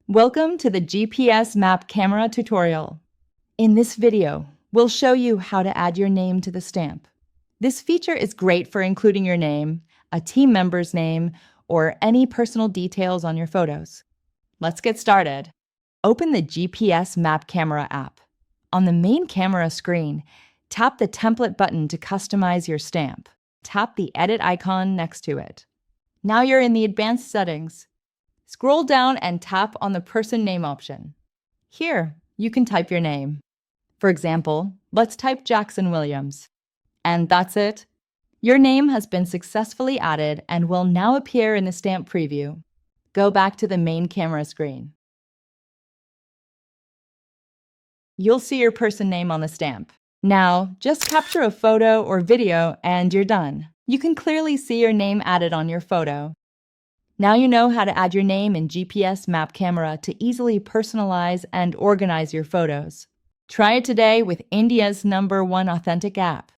Welcome to the GPS Map Camera tutorial. In this video, we'll show you how to add your name to the stamp. This feature is great for including your name, a team member's name, or any personal details on your photos. Let's get started. Open the GPS Map Camera app. On the main camera screen, tap the template button to customize your stamp. Tap the edit icon next to it. Now you're in the advanced settings. Scroll down and tap on the person name option. Here, you can type your name. For example, let's type Jackson Williams. And that's it. Your name has been successfully added and will now appear in the stamp preview. Go back to the main camera screen. You'll see your person name on the stamp. Now, just capture a photo or video and you're done. You can clearly see your name added on your photo. Now you know how to add your name in GPS Map Camera to easily personalize and organize your photos. Try it today with India's #1 authentic app.